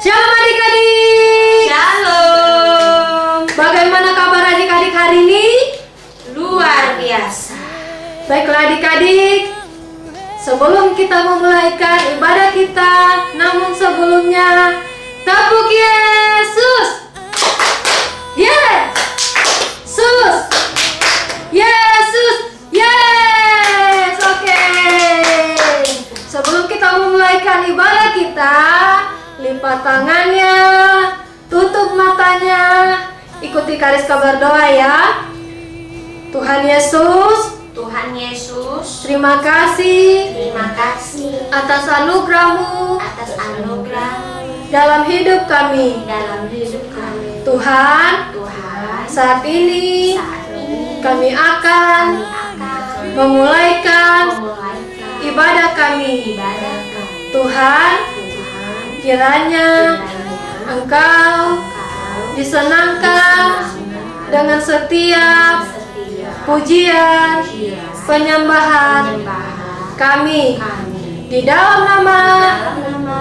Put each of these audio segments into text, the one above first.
Shalom adik-adik. Shalom. Bagaimana kabar adik-adik hari ini? Luar biasa. Baiklah adik-adik, sebelum kita memulaikan ibadah kita, namun sebelumnya tepuk Yesus. Yesus. Yesus. Yes. Oke. Sebelum kita memulaikan ibadah kita, lipat tangannya, tutup matanya, ikuti garis kabar doa ya. Tuhan Yesus, Tuhan Yesus, terima kasih terima kasih atas anugerah-Mu atas anugerah dalam hidup kami. dalam hidup kami. Tuhan, Tuhan, saat ini saat ini kami akan kami akan memulaikan memulaikan ibadah kami. ibadah kami. Tuhan, Tuhan, kiranya kiranya Engkau Engkau disenangkan dengan setiap setiap pujian, penyembahan kami kami di dalam nama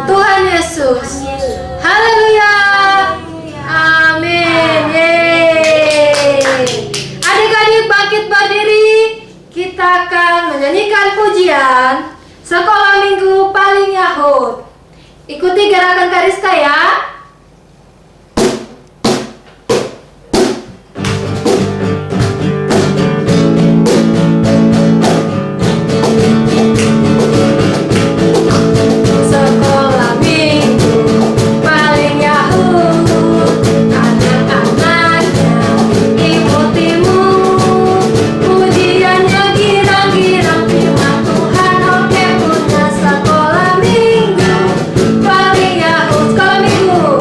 Tuhan Yesus. Haleluya. Amin. Yeay. Adik-adik bangkit berdiri. Kita akan menyanyikan pujian Sekolah Minggu Paling Yahud. Ikuti gerakan Kariska ya. Sekolah Minggu Paling Yahud, anak-anaknya ikutimu, pujiannya girang-girang, firman Tuhan oke punya. Sekolah Minggu Paling Yahud, Sekolah Minggu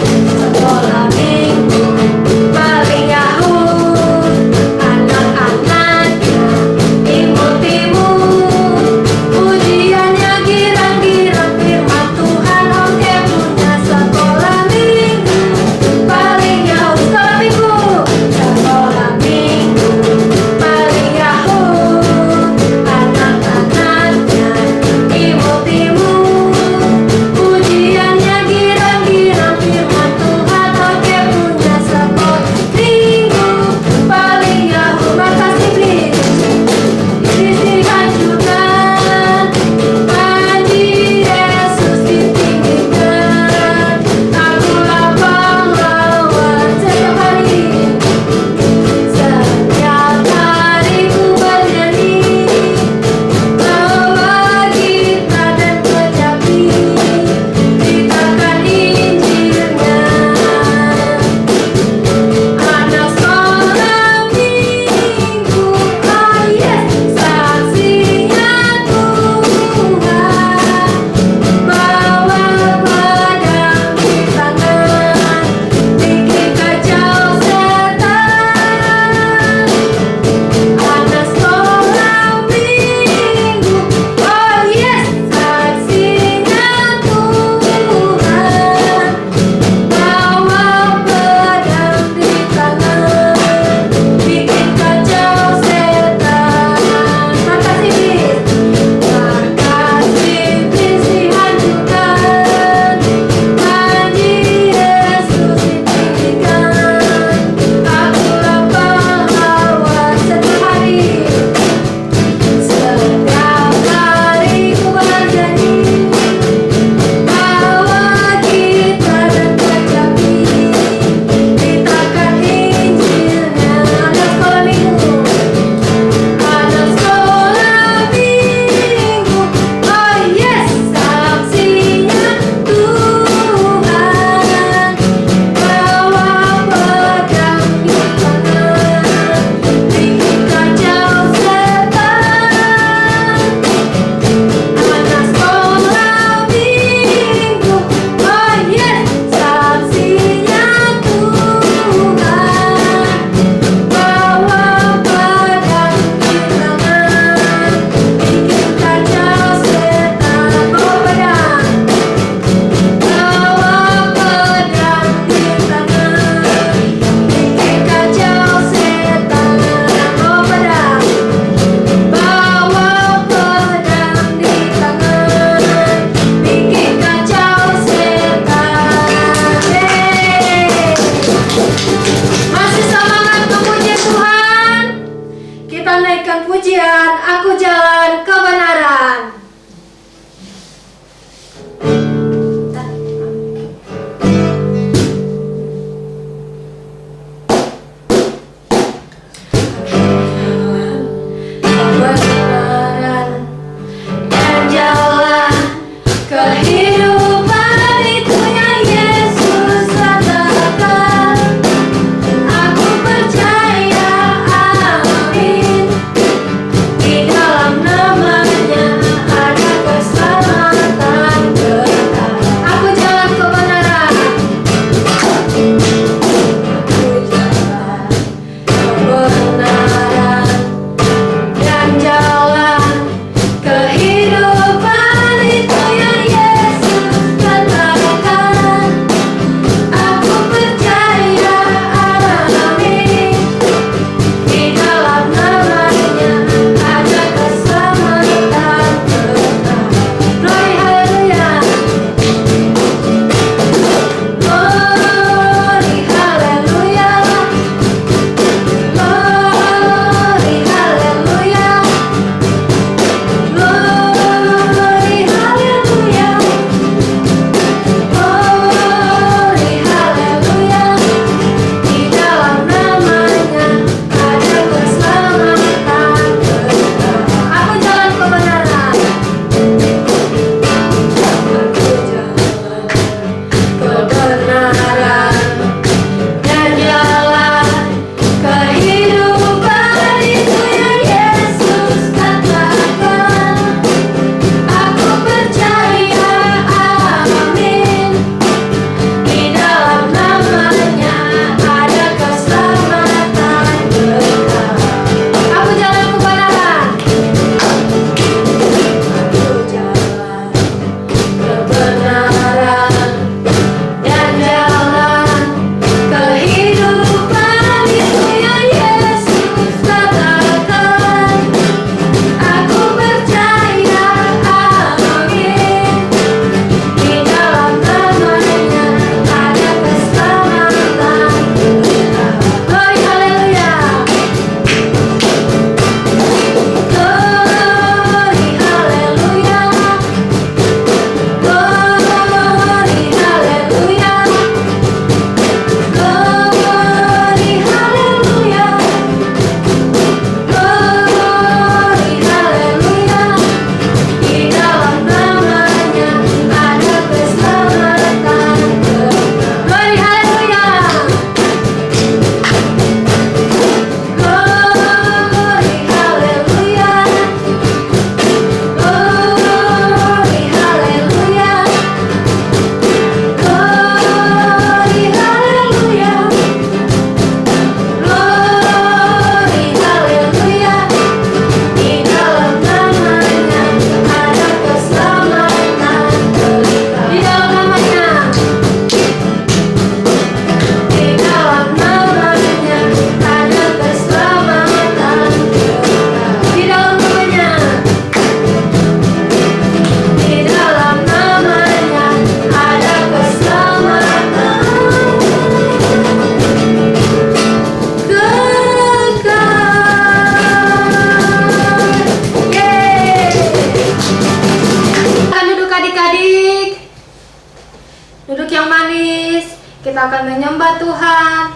Duduk yang manis. Kita akan menyembah Tuhan.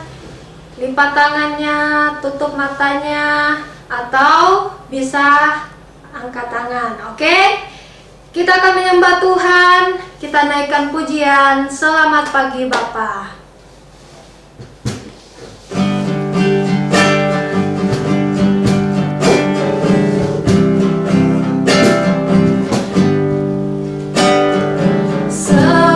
Lipat tangannya, tutup matanya, atau bisa angkat tangan. Oke? Kita akan menyembah Tuhan. Kita naikkan pujian. Selamat pagi Bapa. Selamat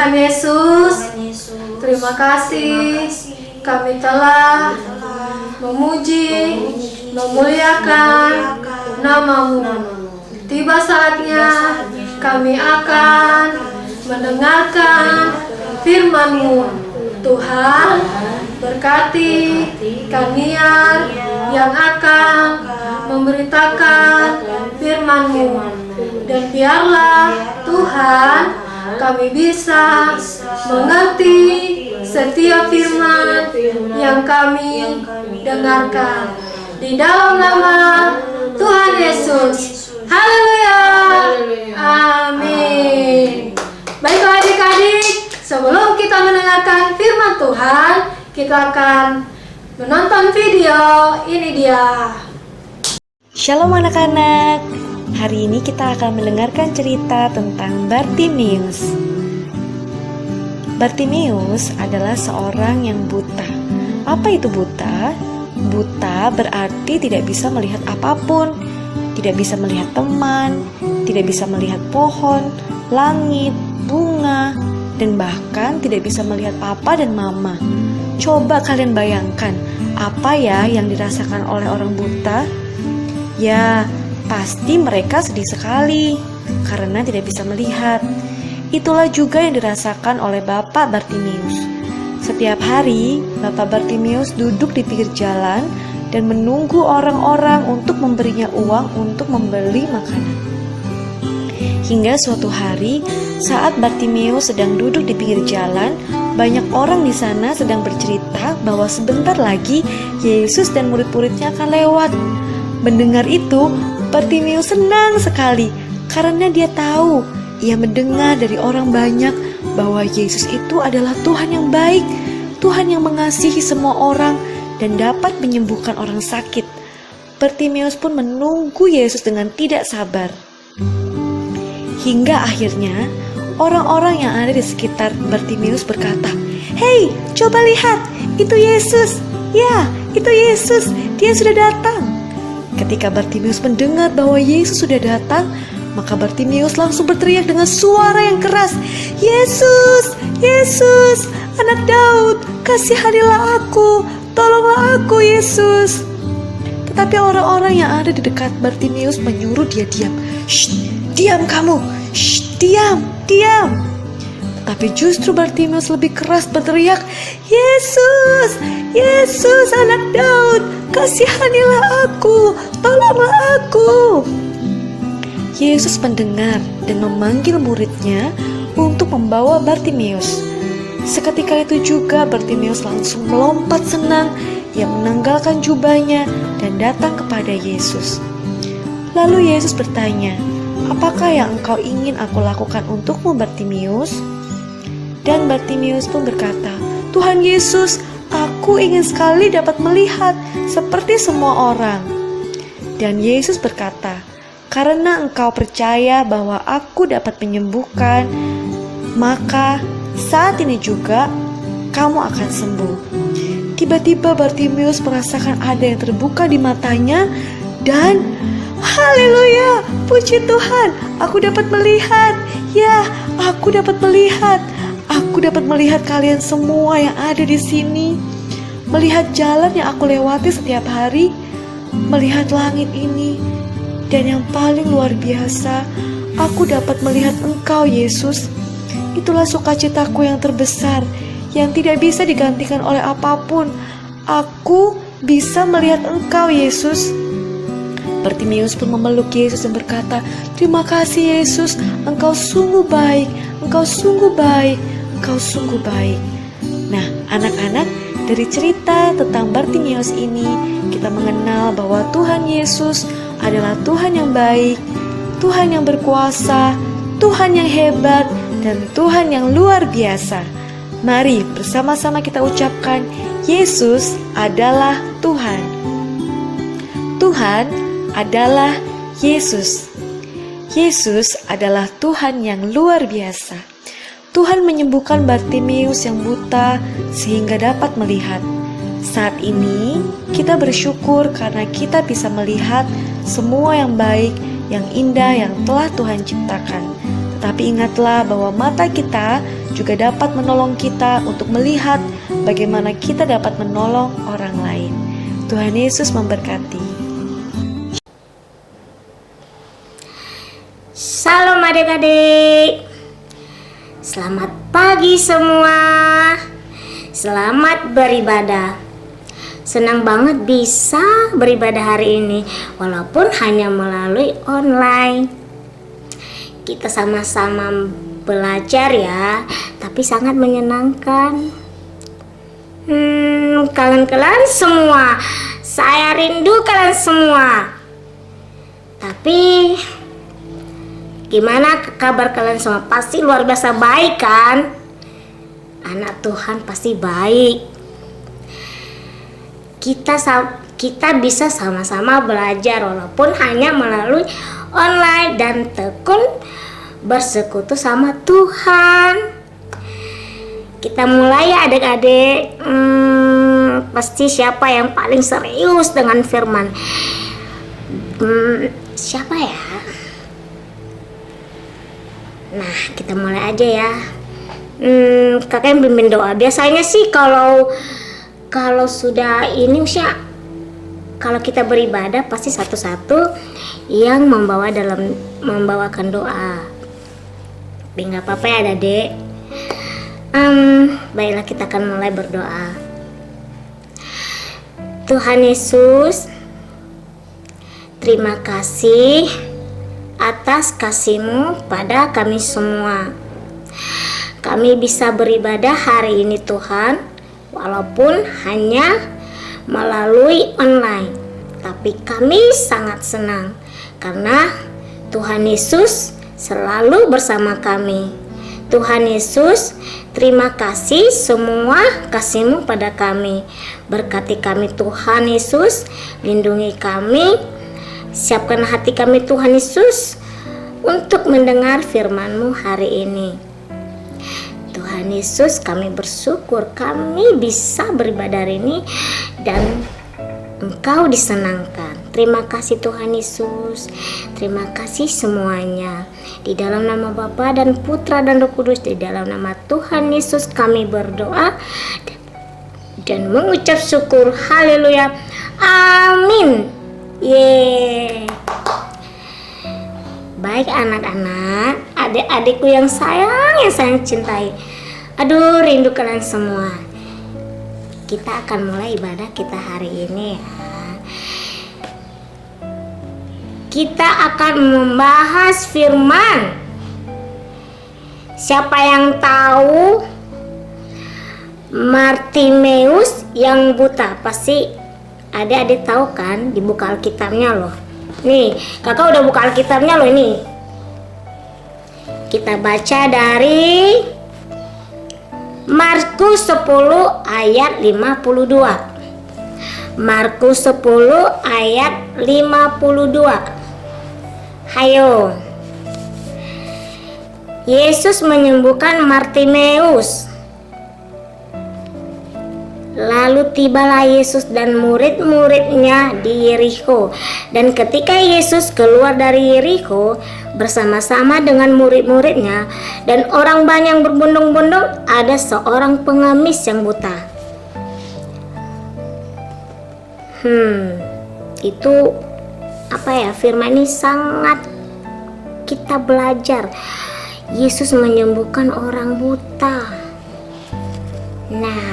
Tuhan Yesus, Tuhan Yesus, terima kasih kami telah memuji, memuliakan nama-Mu. Tiba saatnya kami akan mendengarkan firman-Mu. Tuhan, berkati Kaniar yang akan memberitakan firman-Mu. Dan biarlah Tuhan kami bisa mengerti setiap firman yang kami dengarkan. Di dalam nama Tuhan Yesus. Haleluya. Amin. Baiklah adik-adik, sebelum kita mendengarkan firman Tuhan, kita akan menonton video. Ini dia. Shalom anak-anak. Hari ini kita akan mendengarkan cerita tentang Bartimeus. Bartimeus adalah seorang yang buta. Apa itu buta? Buta berarti tidak bisa melihat apapun, tidak bisa melihat teman, tidak bisa melihat pohon, langit, bunga, dan bahkan tidak bisa melihat papa dan mama. Coba kalian bayangkan, apa ya yang dirasakan oleh orang buta? Ya, pasti mereka sedih sekali karena tidak bisa melihat. Itulah juga yang dirasakan oleh Bapak Bartimeus. Setiap hari, Bapak Bartimeus duduk di pinggir jalan dan menunggu orang-orang untuk memberinya uang untuk membeli makanan. Hingga suatu hari, saat Bartimeus sedang duduk di pinggir jalan, banyak orang di sana sedang bercerita bahwa sebentar lagi Yesus dan murid-muridnya akan lewat. Mendengar itu, Bartimeus senang sekali karena dia tahu, ia mendengar dari orang banyak bahwa Yesus itu adalah Tuhan yang baik, Tuhan yang mengasihi semua orang dan dapat menyembuhkan orang sakit. Bartimeus pun menunggu Yesus dengan tidak sabar. Hingga akhirnya, orang-orang yang ada di sekitar Bartimeus berkata, "Hei, coba lihat, itu Yesus. Ya, itu Yesus, dia sudah datang." Ketika Bartimeus mendengar bahwa Yesus sudah datang, maka Bartimeus langsung berteriak dengan suara yang keras, "Yesus, Yesus, anak Daud, kasihanilah aku, tolonglah aku Yesus." Tetapi orang-orang yang ada di dekat Bartimeus menyuruh dia diam. "Shh, diam kamu, shh, diam, diam." Tetapi justru Bartimeus lebih keras berteriak, "Yesus, Yesus, anak Daud, kasihanilah aku, tolonglah aku." Yesus mendengar dan memanggil muridnya untuk membawa Bartimeus. Seketika itu juga Bartimeus langsung melompat senang. Ia menanggalkan jubahnya dan datang kepada Yesus. Lalu Yesus bertanya, "Apakah yang engkau ingin aku lakukan untukmu, Bartimeus?" Dan Bartimeus pun berkata, "Tuhan Yesus, aku ingin sekali dapat melihat seperti semua orang." Dan Yesus berkata, "Karena engkau percaya bahwa aku dapat menyembuhkan, maka saat ini juga kamu akan sembuh." Tiba-tiba Bartimeus merasakan ada yang terbuka di matanya dan haleluya, puji Tuhan, aku dapat melihat. Ya, aku dapat melihat. Aku dapat melihat kalian semua yang ada di sini. Melihat jalan yang aku lewati setiap hari, melihat langit ini. Dan yang paling luar biasa, aku dapat melihat Engkau, Yesus. Itulah sukacitaku yang terbesar, yang tidak bisa digantikan oleh apapun. Aku bisa melihat Engkau, Yesus. Bartimeus pun memeluk Yesus dan berkata, "Terima kasih Yesus, Engkau sungguh baik, Engkau sungguh baik, Engkau sungguh baik." Nah, anak-anak, dari cerita tentang Bartimeus ini, kita mengenal bahwa Tuhan Yesus adalah Tuhan yang baik, Tuhan yang berkuasa, Tuhan yang hebat, dan Tuhan yang luar biasa. Mari bersama-sama kita ucapkan, Yesus adalah Tuhan. Tuhan adalah Yesus. Yesus adalah Tuhan yang luar biasa. Tuhan menyembuhkan Bartimeus yang buta sehingga dapat melihat. Saat ini kita bersyukur karena kita bisa melihat semua yang baik, yang indah yang telah Tuhan ciptakan. Tetapi ingatlah bahwa mata kita juga dapat menolong kita untuk melihat bagaimana kita dapat menolong orang lain. Tuhan Yesus memberkati. Shalom adik-adik. Selamat pagi semua. Selamat beribadah. Senang banget bisa beribadah hari ini walaupun hanya melalui online. Kita sama-sama belajar ya, tapi sangat menyenangkan. Kalian semua, saya rindu kalian semua. Tapi gimana kabar kalian semua? Pasti luar biasa baik kan? Anak Tuhan pasti baik. Kita bisa sama-sama belajar walaupun hanya melalui online dan tekun bersekutu sama Tuhan. Kita mulai ya adik-adik. Pasti siapa yang paling serius dengan firman? Siapa ya? Nah, kita mulai aja ya. Kakak yang pimpin doa. Biasanya sih kalau sudah ini kalau kita beribadah pasti satu-satu yang membawakan doa. Tapi nggak apa-apa ya adik. Baiklah, kita akan mulai berdoa. Tuhan Yesus, terima kasih atas kasih-Mu pada kami semua. Kami bisa beribadah hari ini Tuhan, walaupun hanya melalui online. Tapi kami sangat senang karena Tuhan Yesus selalu bersama kami. Tuhan Yesus, terima kasih semua kasih-Mu pada kami. Berkati kami Tuhan Yesus, lindungi kami, siapkan hati kami Tuhan Yesus untuk mendengar firman-Mu hari ini. Tuhan Yesus, kami bersyukur kami bisa beribadah hari ini dan Engkau disenangkan. Terima kasih Tuhan Yesus. Terima kasih semuanya. Di dalam nama Bapa dan Putra dan Roh Kudus, di dalam nama Tuhan Yesus kami berdoa dan mengucap syukur. Haleluya. Amin. Yeay. Baik anak-anak, adik-adikku yang saya cintai. Aduh, rindu kalian semua. Kita akan mulai ibadah kita hari ini ya. Kita akan membahas firman. Siapa yang tahu Bartimeus yang buta? Pasti adik-adik tahu kan, dibuka Alkitabnya loh. Nih, kakak udah buka Alkitabnya loh ini. Kita baca dari Markus 10 ayat 52. Markus 10 ayat 52. Hayo. Yesus menyembuhkan Bartimeus. Lalu tibalah Yesus dan murid-muridnya di Yerikho. Dan ketika Yesus keluar dari Yerikho bersama-sama dengan murid-muridnya dan orang banyak yang berbondong-bondong, ada seorang pengemis yang buta. Itu apa ya, firman ini sangat kita belajar. Yesus menyembuhkan orang buta. Nah,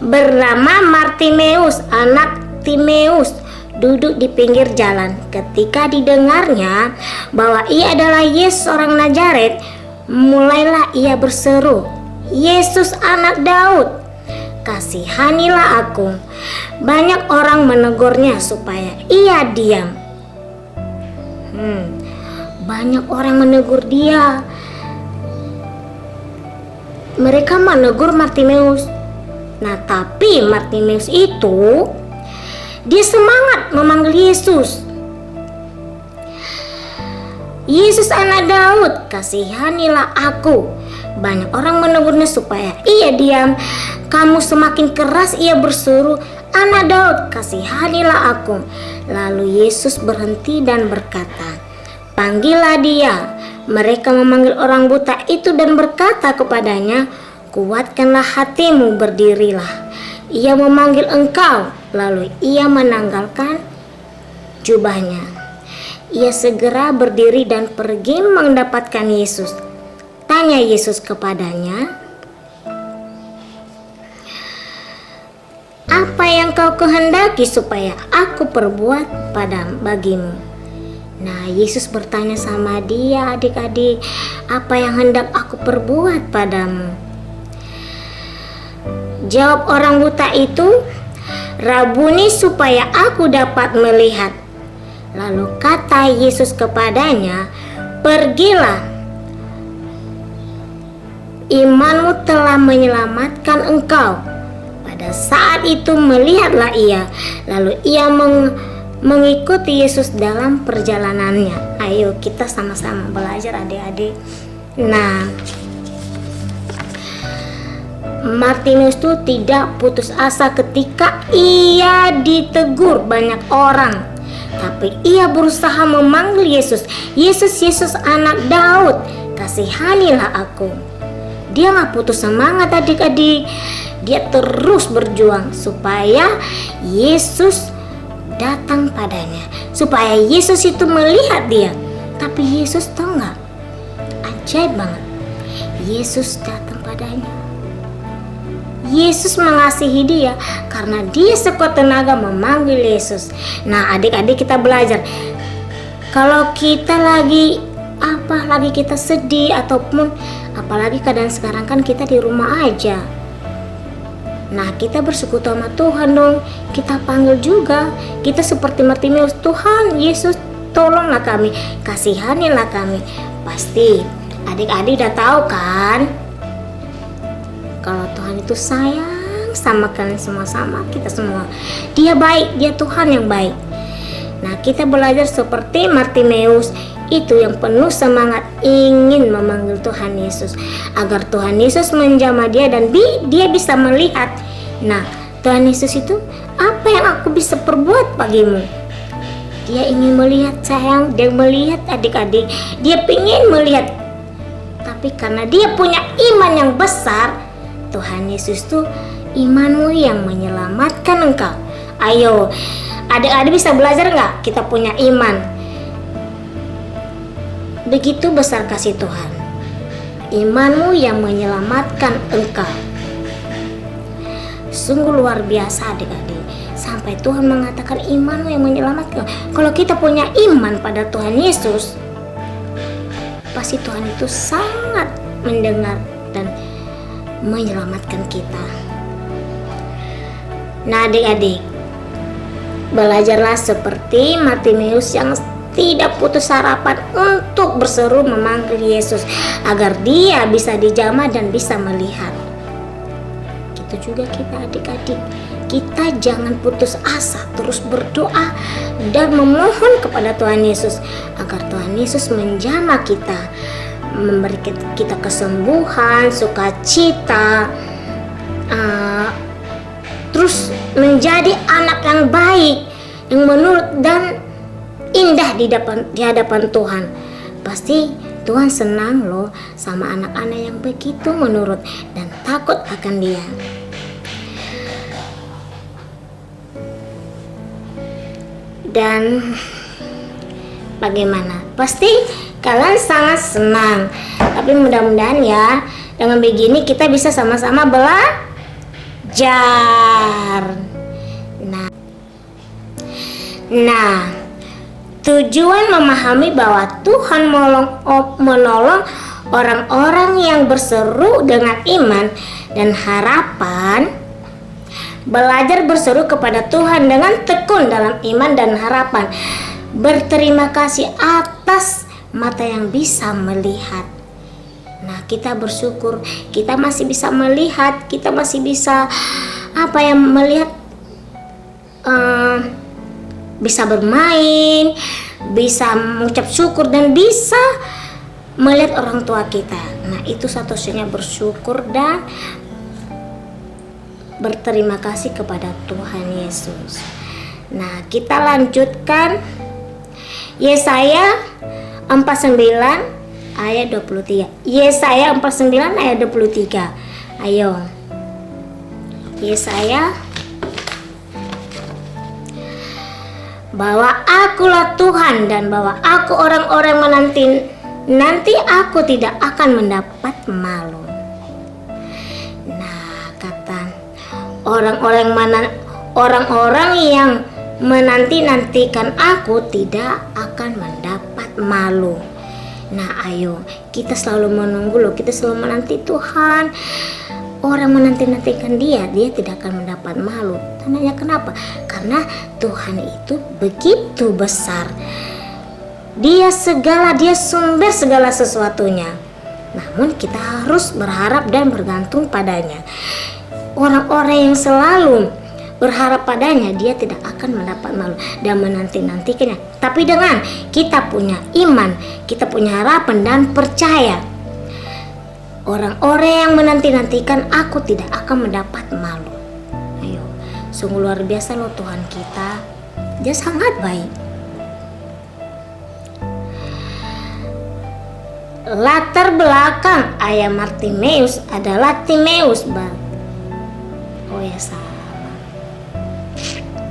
bernama Bartimeus, anak Timeus, duduk di pinggir jalan. Ketika didengarnya bahwa ia adalah Yesus orang Nazaret, mulailah ia berseru, "Yesus anak Daud, kasihanilah aku." Banyak orang menegurnya supaya ia diam. Banyak orang menegur dia. Mereka menegur Bartimeus. Nah, tapi Bartimeus itu dia semangat memanggil Yesus. "Yesus anak Daud, kasihanilah aku." Banyak orang menegurnya supaya ia diam. Kamu semakin keras ia berseru, "Anak Daud, kasihanilah aku." Lalu Yesus berhenti dan berkata, "Panggillah dia." Mereka memanggil orang buta itu dan berkata kepadanya, "Kuatkanlah hatimu, berdirilah." Ia memanggil engkau, lalu ia menanggalkan jubahnya. Ia segera berdiri dan pergi mendapatkan Yesus. Tanya Yesus kepadanya, "Apa yang kau kehendaki supaya aku perbuat bagimu?" Nah, Yesus bertanya sama dia, "Adik-adik, apa yang hendak aku perbuat padamu?" Jawab orang buta itu, "Rabuni, supaya aku dapat melihat." Lalu kata Yesus kepadanya, "Pergilah, imanmu telah menyelamatkan engkau." Pada saat itu melihatlah ia, lalu ia mengikuti Yesus dalam perjalanannya. Ayo kita sama-sama belajar, adik-adik. Nah, Martinus itu tidak putus asa ketika ia ditegur banyak orang, tapi ia berusaha memanggil Yesus. "Yesus, Yesus, anak Daud, kasihanilah aku." Dia gak putus semangat, adik-adik. Dia terus berjuang supaya Yesus datang padanya, supaya Yesus itu melihat dia. Tapi Yesus tahu gak? Ajaib banget. Yesus datang padanya. Yesus mengasihi dia karena dia sekuat tenaga memanggil Yesus. Nah, adik-adik kita belajar. Kalau kita lagi kita sedih ataupun apalagi keadaan sekarang kan kita di rumah aja. Nah, kita bersekutu sama Tuhan dong. Kita panggil juga. Kita seperti Martinus, "Tuhan Yesus, tolonglah kami, kasihanilah kami." Pasti adik-adik udah tahu kan, kalau Tuhan itu sayang sama kalian semua, sama kita semua. Dia baik, dia Tuhan yang baik. Nah, kita belajar seperti Martimeus itu yang penuh semangat ingin memanggil Tuhan Yesus agar Tuhan Yesus menjamah dia dan dia bisa melihat. Nah, Tuhan Yesus itu, "Apa yang aku bisa perbuat bagimu?" Dia ingin melihat, sayang. Dia melihat adik-adik. Dia ingin melihat. Tapi karena dia punya iman yang besar, Tuhan Yesus tuh, "Imanmu yang menyelamatkan engkau." Ayo, adik-adik bisa belajar nggak? Kita punya iman. Begitu besar kasih Tuhan. Imanmu yang menyelamatkan engkau. Sungguh luar biasa, adik-adik. Sampai Tuhan mengatakan imanmu yang menyelamatkan. Kalau kita punya iman pada Tuhan Yesus, pasti Tuhan itu sangat mendengar dan menyelamatkan kita. Nah, adik-adik, belajarlah seperti Martimeus yang tidak putus harapan untuk berseru memanggil Yesus agar dia bisa dijamah dan bisa melihat. Gitu juga kita, adik-adik. Kita jangan putus asa, terus berdoa dan memohon kepada Tuhan Yesus agar Tuhan Yesus menjamah kita, memberi kita kesembuhan, sukacita, terus menjadi anak yang baik, yang menurut dan indah di hadapan Tuhan. Pasti Tuhan senang loh sama anak-anak yang begitu menurut dan takut akan Dia. Dan bagaimana? Pasti kalian sangat senang. Tapi mudah-mudahan ya, dengan begini kita bisa sama-sama belajar. Nah, tujuan memahami bahwa Tuhan menolong orang-orang yang berseru dengan iman dan harapan. Belajar berseru kepada Tuhan dengan tekun dalam iman dan harapan. Berterima kasih atas mata yang bisa melihat. Nah, kita bersyukur kita masih bisa melihat, kita masih bisa melihat, bisa bermain, bisa mengucap syukur dan bisa melihat orang tua kita. Nah, itu satu-satunya bersyukur dan berterima kasih kepada Tuhan Yesus. Nah, kita lanjutkan Yesaya 49 ayat 23. Yesaya 49 ayat 23. Ayo. Yesaya, bahwa akulah Tuhan dan bahwa aku orang-orang menanti, nanti aku tidak akan mendapat malu. Nah, kata orang-orang yang menanti-nantikan aku tidak akan mendapat malu. Nah, ayo kita selalu menunggu loh, kita selalu menanti Tuhan. Orang menanti-nantikan dia tidak akan mendapat malu. Tanyanya kenapa? Karena Tuhan itu begitu besar. Dia sumber segala sesuatunya. Namun kita harus berharap dan bergantung padanya. Orang-orang yang selalu berharap padanya, dia tidak akan mendapat malu dan menanti-nantikannya. Tapi dengan kita punya iman, kita punya harapan dan percaya, orang-orang yang menanti-nantikan aku tidak akan mendapat malu. Ayo, sungguh luar biasa loh Tuhan kita. Dia sangat baik. Latar belakang ayah Bartimeus adalah Timeus. Oh ya, salah.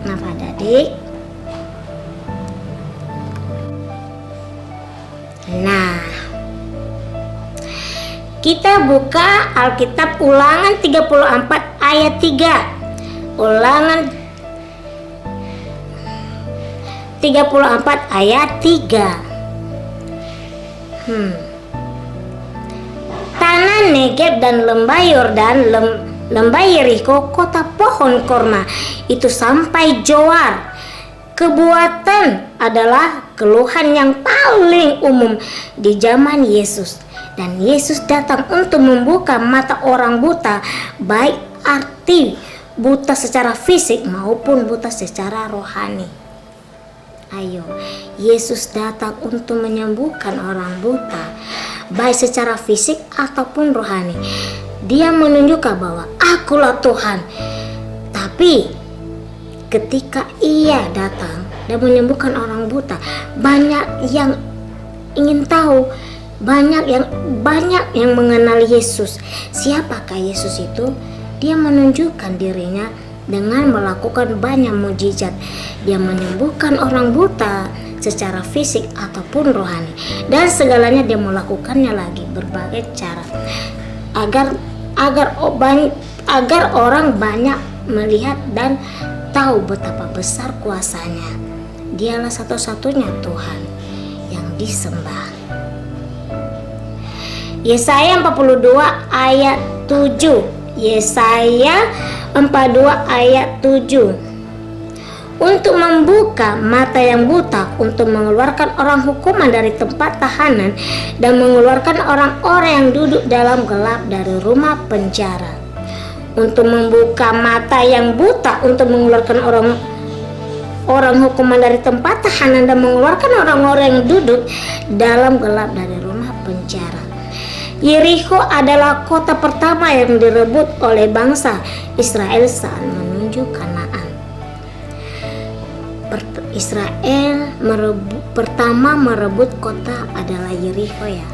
Maaf adik. Nah, kita buka Alkitab Ulangan 34 ayat 3. Ulangan 34 ayat 3. Tanah Negeb dan lembah Yordan, lembah Yeriko, kota pohon korma itu sampai Joar. Kebuatan adalah keluhan yang paling umum di zaman Yesus. Dan Yesus datang untuk membuka mata orang buta, baik arti buta secara fisik maupun buta secara rohani. Ayo, Yesus datang untuk menyembuhkan orang buta, baik secara fisik ataupun rohani. Dia menunjukkan bahwa akulah Tuhan. Tapi ketika ia datang dan menyembuhkan orang buta, banyak yang ingin tahu, banyak yang mengenal Yesus. Siapakah Yesus itu? Dia menunjukkan dirinya dengan melakukan banyak mukjizat. Dia menyembuhkan orang buta secara fisik ataupun rohani, dan segalanya dia melakukannya lagi berbagai cara agar orang banyak melihat dan tahu betapa besar kuasanya. Dialah satu-satunya Tuhan yang disembah. Yesaya 42 ayat 7. Yesaya 42 ayat 7. Untuk membuka mata yang buta, untuk mengeluarkan orang hukuman dari tempat tahanan, dan mengeluarkan orang-orang yang duduk dalam gelap dari rumah penjara. Untuk membuka mata yang buta, untuk mengeluarkan orang hukuman dari tempat tahanan, dan mengeluarkan orang-orang yang duduk dalam gelap dari rumah penjara. Yeriko adalah kota pertama yang direbut oleh bangsa Israel saat menuju Kanaan. Israel pertama merebut kota adalah Yeriko ya.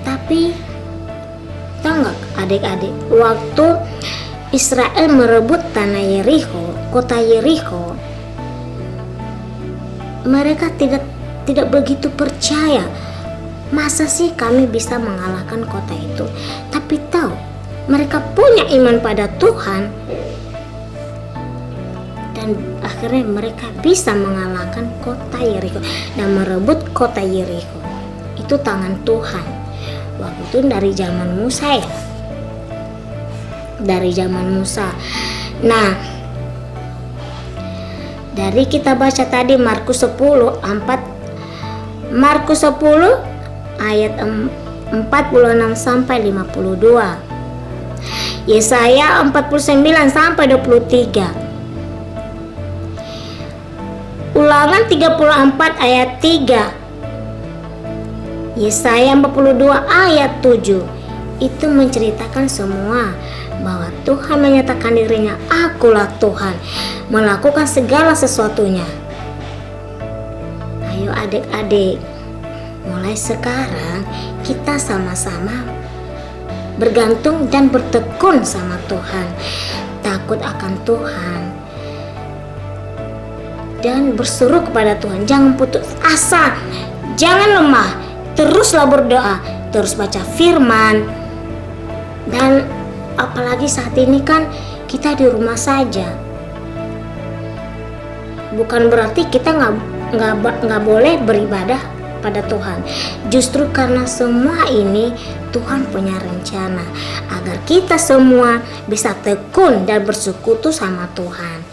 Tapi tahu nggak adik-adik, waktu Israel merebut tanah Yeriko, kota Yeriko, mereka tidak begitu percaya. Masa sih kami bisa mengalahkan kota itu? Tapi tahu, mereka punya iman pada Tuhan, dan akhirnya mereka bisa mengalahkan kota Yeriko dan merebut kota Yeriko. Itu tangan Tuhan. Waktu itu dari zaman Musa ya. Dari zaman Musa. Nah, dari kita baca tadi Markus 10 ayat 46 sampai 52. Yesaya 49 sampai 23. Ulangan 34 ayat 3. Yesaya 42 ayat 7. Itu menceritakan semua bahwa Tuhan menyatakan dirinya, akulah Tuhan, melakukan segala sesuatunya. Ayo adik-adik. mulai sekarang kita sama-sama bergantung dan bertekun sama Tuhan, takut akan Tuhan, dan berseru kepada Tuhan. Jangan putus asa, jangan lemah, teruslah berdoa, terus baca firman. Dan apalagi saat ini kan kita di rumah saja, bukan berarti kita nggak boleh beribadah pada Tuhan. Justru karena semua ini Tuhan punya rencana agar kita semua bisa tekun dan bersekutu sama Tuhan,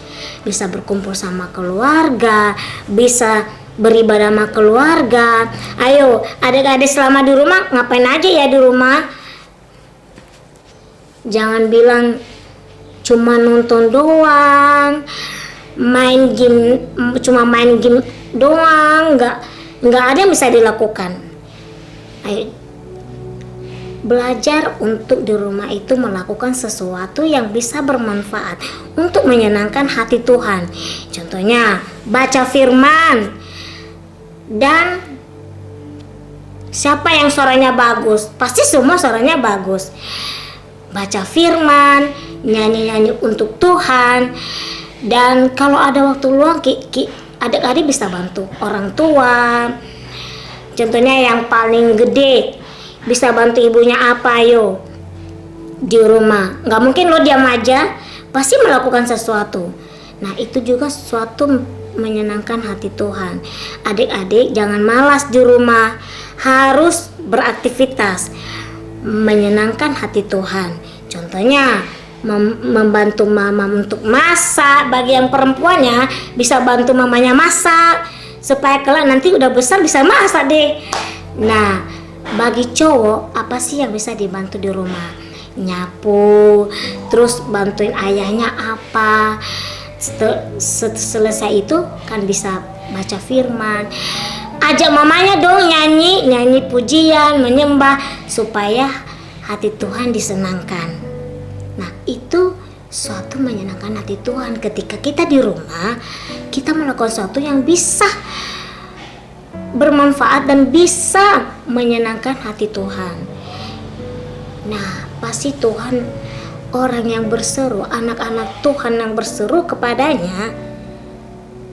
bisa berkumpul sama keluarga, bisa beribadah sama keluarga. Ayo adik-adik selama di rumah ngapain aja ya di rumah? Jangan bilang cuma nonton doang, cuma main game doang, nggak ada yang bisa dilakukan. Ayo belajar untuk di rumah itu melakukan sesuatu yang bisa bermanfaat untuk menyenangkan hati Tuhan. Contohnya baca firman, dan siapa yang suaranya bagus? Pasti semua suaranya bagus. Baca firman, nyanyi-nyanyi untuk Tuhan. Dan kalau ada waktu luang, adik-adik bisa bantu orang tua. Contohnya yang paling gede, bisa bantu ibunya apa yo di rumah. Nggak mungkin lo diam aja, pasti melakukan sesuatu. Nah itu juga sesuatu menyenangkan hati Tuhan. Adik-adik jangan malas di rumah, harus beraktivitas menyenangkan hati Tuhan. Contohnya membantu mama untuk masak. Bagi yang perempuannya bisa bantu mamanya masak supaya kelak nanti udah besar bisa masak deh. Nah bagi cowok apa sih yang bisa dibantu di rumah? Nyapu, terus bantuin ayahnya apa. Selesai itu kan bisa baca firman. Ajak mamanya dong nyanyi pujian, menyembah supaya hati Tuhan disenangkan. Nah itu suatu menyenangkan hati Tuhan. Ketika kita di rumah, kita melakukan sesuatu yang bisa bermanfaat dan bisa menyenangkan hati Tuhan. Nah pasti Tuhan, orang yang berseru, anak-anak Tuhan yang berseru kepadanya,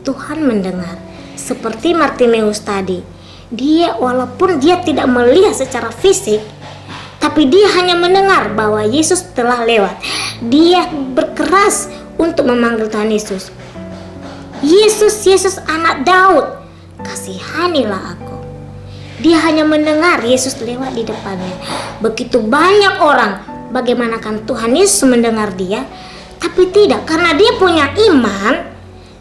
Tuhan mendengar. Seperti Bartimeus tadi, dia walaupun dia tidak melihat secara fisik, tapi dia hanya mendengar bahwa Yesus telah lewat. Dia berkeras untuk memanggil Tuhan Yesus. Yesus, anak Daud, kasihanilah aku. Dia hanya mendengar Yesus lewat di depannya. Begitu banyak orang, bagaimanakah Tuhan Yesus mendengar dia? Tapi tidak, karena dia punya iman,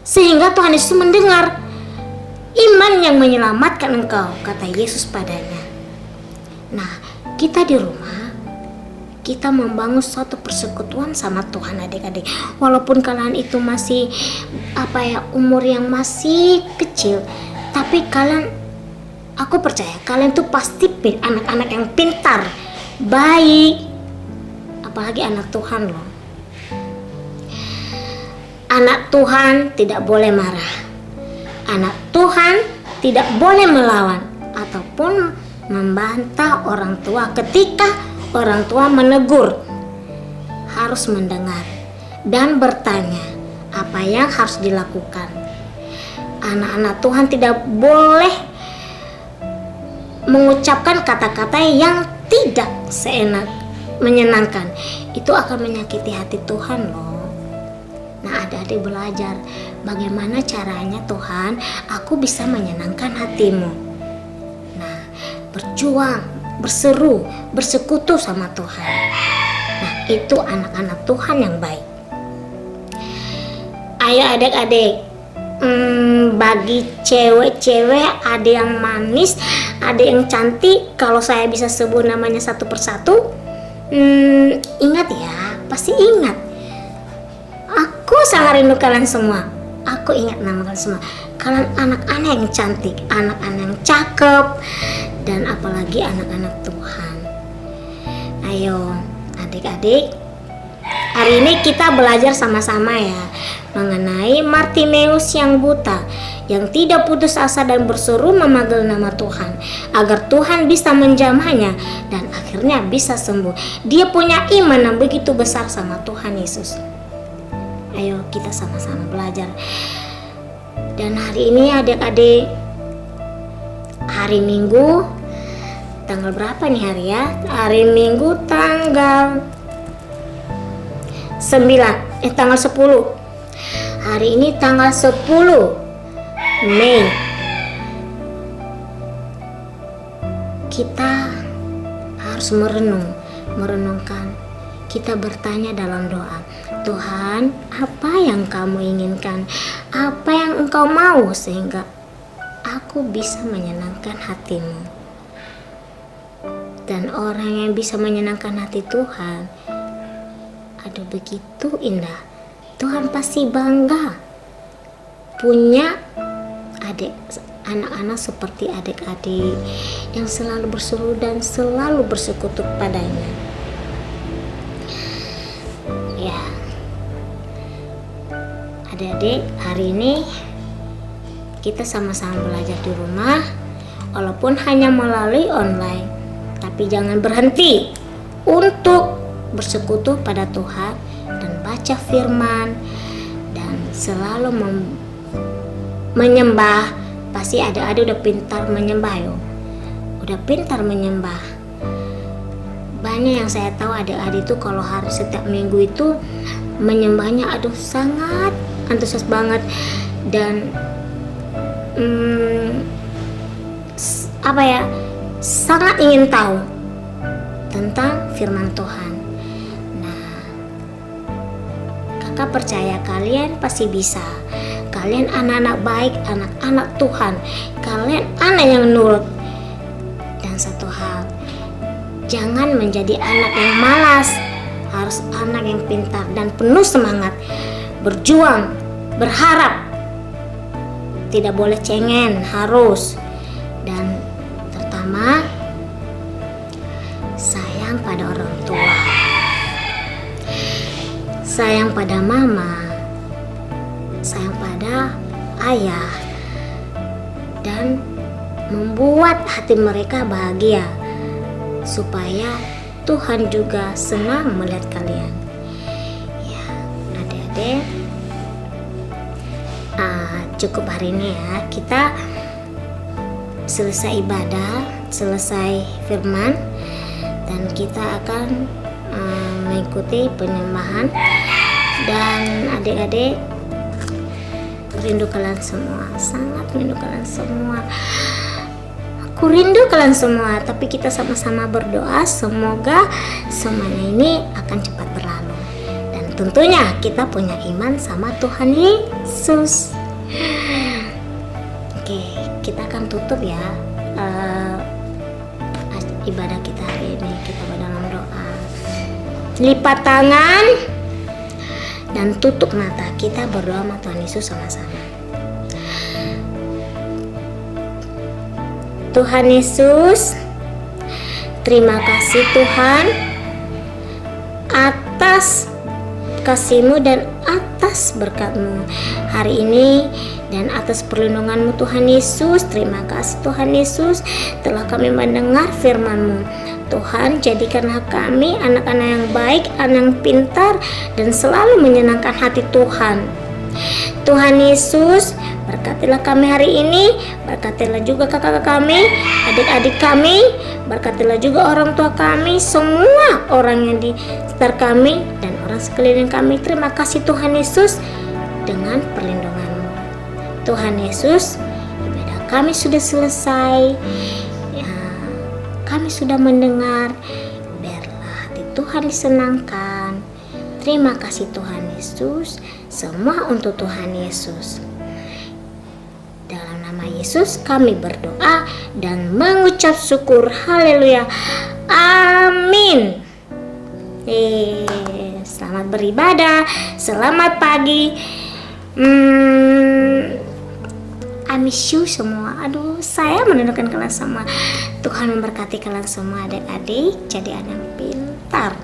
sehingga Tuhan Yesus mendengar. Iman yang menyelamatkan engkau, kata Yesus padanya. Nah, kita di rumah, kita membangun suatu persekutuan sama Tuhan adik-adik. Walaupun kalian itu masih umur yang masih kecil, tapi kalian, aku percaya kalian tuh pasti anak-anak yang pintar, baik, apalagi anak Tuhan loh. Anak Tuhan tidak boleh marah. Anak Tuhan tidak boleh melawan ataupun membantah orang tua. Ketika orang tua menegur, harus mendengar dan bertanya apa yang harus dilakukan. Anak-anak Tuhan tidak boleh mengucapkan kata-kata yang tidak seenak, menyenangkan. Itu akan menyakiti hati Tuhan loh. Nah adik-adik belajar bagaimana caranya Tuhan, aku bisa menyenangkan hatimu. Nah berjuang, berseru, bersekutu sama Tuhan. Nah itu anak-anak Tuhan yang baik. Ayo adik-adik, bagi cewek-cewek ada yang manis, ada yang cantik. Kalau saya bisa sebut namanya satu persatu, ingat ya, pasti ingat. Aku sangat rindu kalian semua. Aku ingat nama kalian semua. Kalian anak-anak yang cantik, anak-anak yang cakep, dan apalagi anak-anak Tuhan. Ayo adik-adik, hari ini kita belajar sama-sama ya mengenai Bartimeus yang buta, yang tidak putus asa dan berseru memanggil nama Tuhan agar Tuhan bisa menjamahnya dan akhirnya bisa sembuh. Dia punya iman yang begitu besar sama Tuhan Yesus. Ayo kita sama-sama belajar. Dan hari ini adik-adik, hari Minggu, tanggal berapa nih hari ya? Hari Minggu tanggal 10. Hari ini tanggal 10 Mei. Kita harus merenungkan. Kita bertanya dalam doa, Tuhan, apa yang kamu inginkan? Apa yang engkau mau sehingga aku bisa menyenangkan hatimu? Dan orang yang bisa menyenangkan hati Tuhan, aduh begitu indah. Tuhan pasti bangga punya anak-anak seperti adik-adik yang selalu berseru dan selalu bersekutu padanya. Ya, adik-adik, hari ini kita sama-sama belajar di rumah, walaupun hanya melalui online, tapi jangan berhenti untuk bersekutu pada Tuhan dan baca firman dan selalu menyembah. Pasti adik-adik udah pintar menyembah yo. Udah pintar menyembah. Banyak yang saya tahu adik-adik itu kalau hari setiap minggu itu menyembahnya sangat antusias banget dan sangat ingin tahu tentang firman Tuhan. Nah, kakak percaya kalian pasti bisa. Kalian anak-anak baik, anak-anak Tuhan. Kalian anak yang nurut. Dan satu hal, jangan menjadi anak yang malas. Harus anak yang pintar dan penuh semangat. Berjuang, berharap. Tidak boleh cengeng, harus. Dan terutama, sayang pada orang tua. Sayang pada mama. Sayang pada ayah dan membuat hati mereka bahagia supaya Tuhan juga senang melihat kalian. Ya, adik-adik, cukup hari ini ya. Kita selesai ibadah, selesai firman, dan kita akan mengikuti penyembahan. Dan adik-adik, rindu kalian semua, sangat rindu kalian semua. Aku rindu kalian semua, tapi kita sama-sama berdoa semoga semuanya ini akan cepat berlalu. Dan tentunya kita punya iman sama Tuhan Yesus. Oke, kita akan tutup ya ibadah kita hari ini. Kita dalam doa. Lipat tangan dan tutup mata, kita berdoa sama Tuhan Yesus sama-sama. Tuhan Yesus, terima kasih Tuhan atas kasih-Mu dan atas berkat-Mu hari ini dan atas perlindungan-Mu Tuhan Yesus. Terima kasih Tuhan Yesus telah kami mendengar firman-Mu. Tuhan, jadikanlah kami anak-anak yang baik, anak yang pintar dan selalu menyenangkan hati Tuhan. Tuhan Yesus, berkatilah kami hari ini, berkatilah juga kakak-kakak kami, adik-adik kami, berkatilah juga orang tua kami, semua orang yang di sekitar kami dan orang sekeliling kami. Terima kasih Tuhan Yesus dengan perlindungan-Mu. Tuhan Yesus, ibadah kami sudah selesai. Kami sudah mendengar, biarlah hati Tuhan disenangkan. Terima kasih Tuhan Yesus, semua untuk Tuhan Yesus. Dalam nama Yesus kami berdoa dan mengucap syukur. Haleluya. Amin. Selamat beribadah, selamat pagi. I miss you semua. Saya menentukan kalian semua. Tuhan memberkati kalian semua adik-adik. Jadi anak pintar.